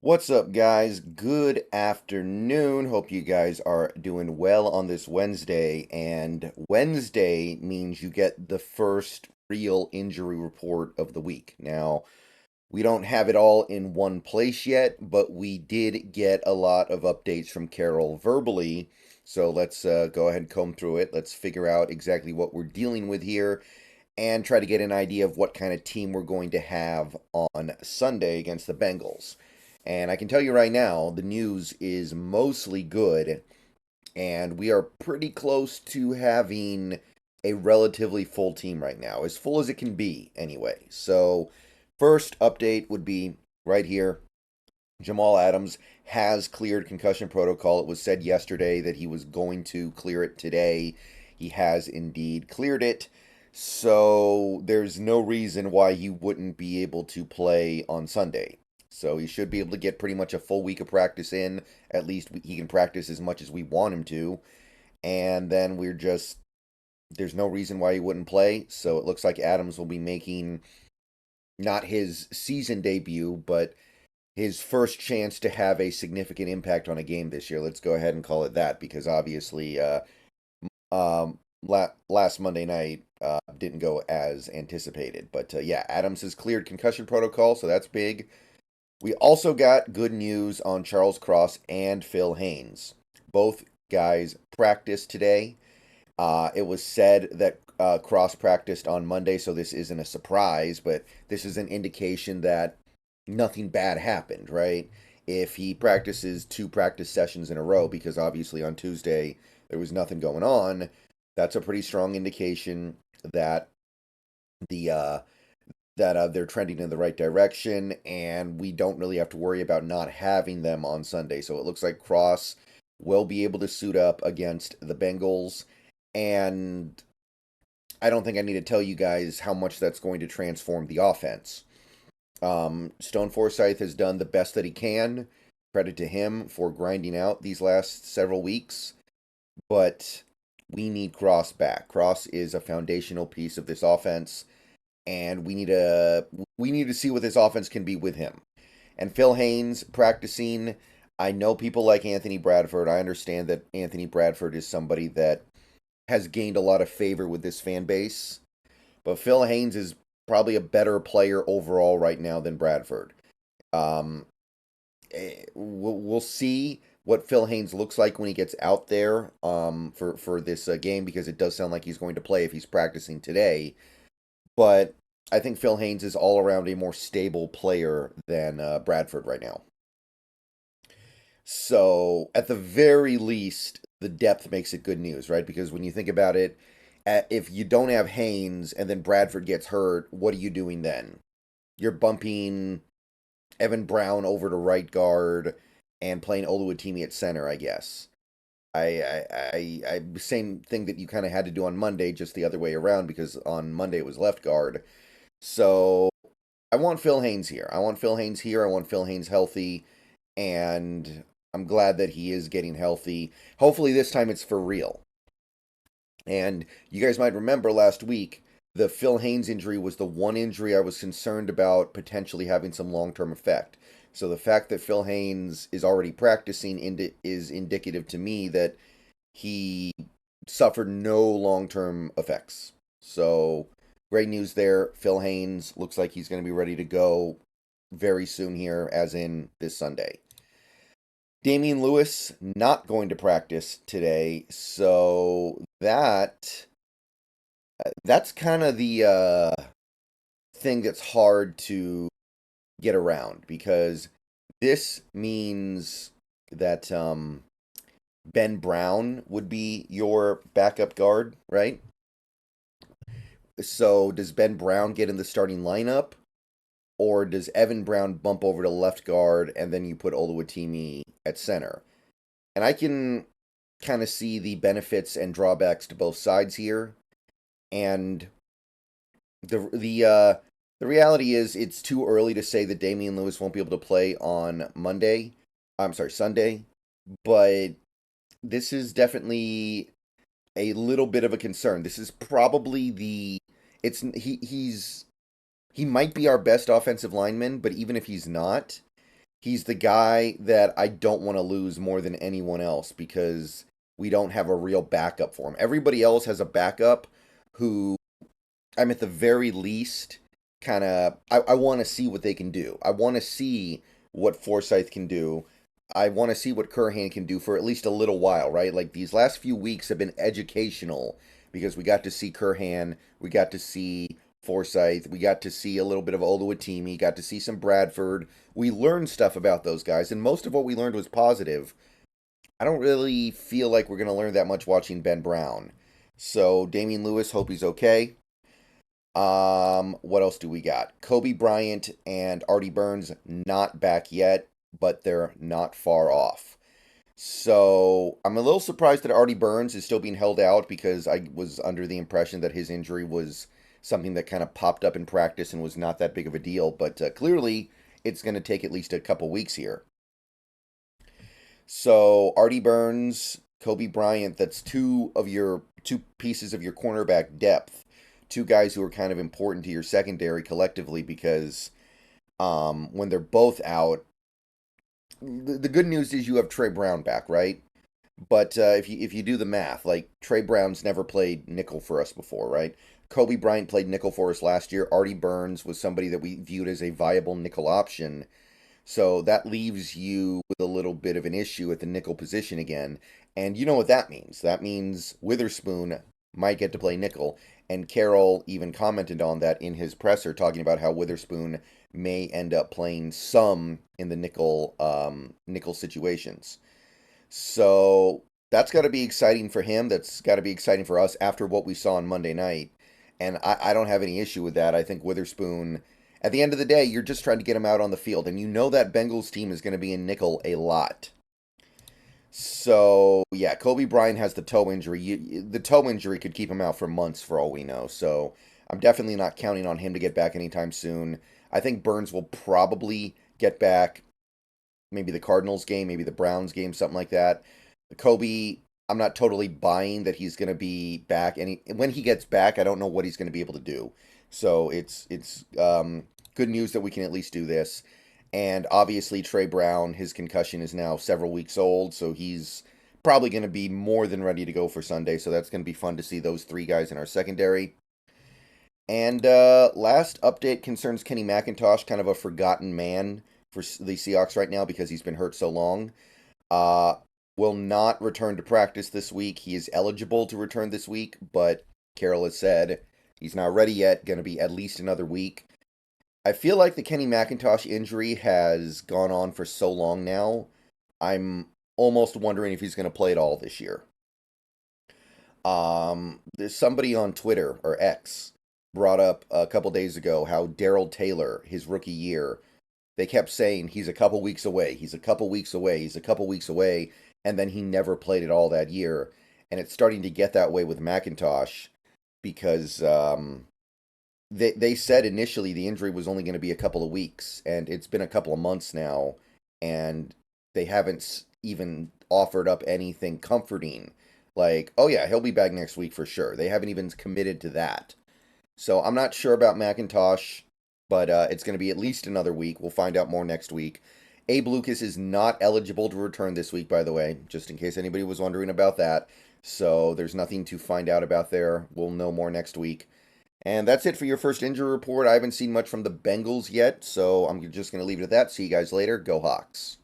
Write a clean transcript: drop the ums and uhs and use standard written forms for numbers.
What's up, guys? Good afternoon. Hope you guys are doing well on this Wednesday. And Wednesday means you get the first real injury report of the week. Now, we don't have it all in one place yet, but we did get a lot of updates from Carol verbally. So let's go ahead and comb through it. Let's figure out exactly what we're dealing with here and try to get an idea of what kind of team we're going to have on Sunday against the Bengals. And I can tell you right now, the news is mostly good, and we are pretty close to having a relatively full team right now, as full as it can be, anyway. So, first update would be right here. Jamal Adams has cleared concussion protocol. It was said yesterday that he was going to clear it today. He has indeed cleared it. So, there's no reason why he wouldn't be able to play on Sunday. So he should be able to get pretty much a full week of practice in. At least he can practice as much as we want him to. And then there's no reason why he wouldn't play. So it looks like Adams will be making not his season debut, but his first chance to have a significant impact on a game this year. Let's go ahead and call it that because obviously last Monday night didn't go as anticipated. But yeah, Adams has cleared concussion protocol, so that's big. We also got good news on Charles Cross and Phil Haynes. Both guys practiced today. It was said that Cross practiced on Monday, so this isn't a surprise, but this is an indication that nothing bad happened, right? If he practices two practice sessions in a row, because obviously on Tuesday there was nothing going on, that's a pretty strong indication that the they're trending in the right direction, and we don't really have to worry about not having them on Sunday. So it looks like Cross will be able to suit up against the Bengals, and I don't think I need to tell you guys how much that's going to transform the offense. Stone Forsythe has done the best that he can. Credit to him for grinding out these last several weeks, but we need Cross back. Cross is a foundational piece of this offense, and we need to see what this offense can be with him. And Phil Haynes practicing. I know people like Anthony Bradford. I understand that Anthony Bradford is somebody that has gained a lot of favor with this fan base, but Phil Haynes is probably a better player overall right now than Bradford. Um, we'll see what Phil Haynes looks like when he gets out there for this game, because it does sound like he's going to play if he's practicing today. But I think Phil Haynes is all around a more stable player than Bradford right now. So at the very least, the depth makes it good news, right? Because when you think about it, if you don't have Haynes and then Bradford gets hurt, what are you doing then? You're bumping Evan Brown over to right guard and playing Oluwatimi at center, I guess. Same thing that you kind of had to do on Monday, just the other way around, because on Monday it was left guard. So I want Phil Haynes here. I want Phil Haynes here. I want Phil Haynes healthy, and I'm glad that he is getting healthy. Hopefully this time it's for real. And you guys might remember last week, the Phil Haynes injury was the one injury I was concerned about potentially having some long-term effect. So the fact that Phil Haynes is already practicing is indicative to me that he suffered no long-term effects. So great news there. Phil Haynes looks like he's going to be ready to go very soon here, as in this Sunday. Damien Lewis not going to practice today, so that's kind of the thing that's hard to get around, because this means that Ben Brown would be your backup guard, right? So does Ben Brown get in the starting lineup, or does Evan Brown bump over to left guard and then you put Oluwatimi at center? And I can kind of see the benefits and drawbacks to both sides here. And the reality is it's too early to say that Damien Lewis won't be able to play on Monday. I'm sorry, Sunday. But this is definitely a little bit of a concern. This is probably he might be our best offensive lineman, but even if he's not, he's the guy that I don't want to lose more than anyone else because we don't have a real backup for him. Everybody else has a backup who I'm at the very least kind of I want to see what they can do. I want to see what Forsyth can do. I want to see what Curhan can do for at least a little while, right? Like these last few weeks have been educational because we got to see Curhan, we got to see Forsyth, we got to see a little bit of Oluwatimi, got to see some Bradford. We learned stuff about those guys, and most of what we learned was positive. I don't really feel like we're going to learn that much watching Ben Brown. So Damien Lewis, hope he's okay. What else do we got? Kobe Bryant and Artie Burns not back yet, but they're not far off. So I'm a little surprised that Artie Burns is still being held out because I was under the impression that his injury was something that kind of popped up in practice and was not that big of a deal. But clearly, it's going to take at least a couple weeks here. So Artie Burns, Kobe Bryant, that's two pieces of your cornerback depth, two guys who are kind of important to your secondary collectively because when they're both out, the good news is you have Trey Brown back, right? But if you do the math, like Trey Brown's never played nickel for us before, right? Kobe Bryant played nickel for us last year. Artie Burns was somebody that we viewed as a viable nickel option. So that leaves you with a little bit of an issue at the nickel position again. And you know what that means. That means Witherspoon might get to play nickel. And Carroll even commented on that in his presser, talking about how Witherspoon may end up playing some in the nickel situations. So that's got to be exciting for him. That's got to be exciting for us after what we saw on Monday night. And I don't have any issue with that. I think Witherspoon, at the end of the day, you're just trying to get him out on the field. And you know that Bengals team is going to be in nickel a lot. So, yeah, Kobe Bryant has the toe injury. The toe injury could keep him out for months for all we know. So, I'm definitely not counting on him to get back anytime soon. I think Burns will probably get back maybe the Cardinals game, maybe the Browns game, something like that. Kobe, I'm not totally buying that he's going to be back. And when he gets back, I don't know what he's going to be able to do. So it's good news that we can at least do this. And obviously, Trey Brown, his concussion is now several weeks old, so he's probably going to be more than ready to go for Sunday. So that's going to be fun to see those three guys in our secondary. And last update concerns Kenny McIntosh, kind of a forgotten man for the Seahawks right now because he's been hurt so long. Uh, will not return to practice this week. He is eligible to return this week, but Carroll has said he's not ready yet. Going to be at least another week. I feel like the Kenny McIntosh injury has gone on for so long now. I'm almost wondering if he's going to play at all this year. There's somebody on Twitter or X brought up a couple days ago how Darrell Taylor, his rookie year, they kept saying he's a couple weeks away, he's a couple weeks away, he's a couple weeks away, and then he never played at all that year. And it's starting to get that way with McIntosh because they said initially the injury was only going to be a couple of weeks, and it's been a couple of months now, and they haven't even offered up anything comforting. Like, oh yeah, he'll be back next week for sure. They haven't even committed to that. So I'm not sure about McIntosh, but it's going to be at least another week. We'll find out more next week. Abe Lucas is not eligible to return this week, by the way, just in case anybody was wondering about that. So there's nothing to find out about there. We'll know more next week. And that's it for your first injury report. I haven't seen much from the Bengals yet, so I'm just going to leave it at that. See you guys later. Go Hawks.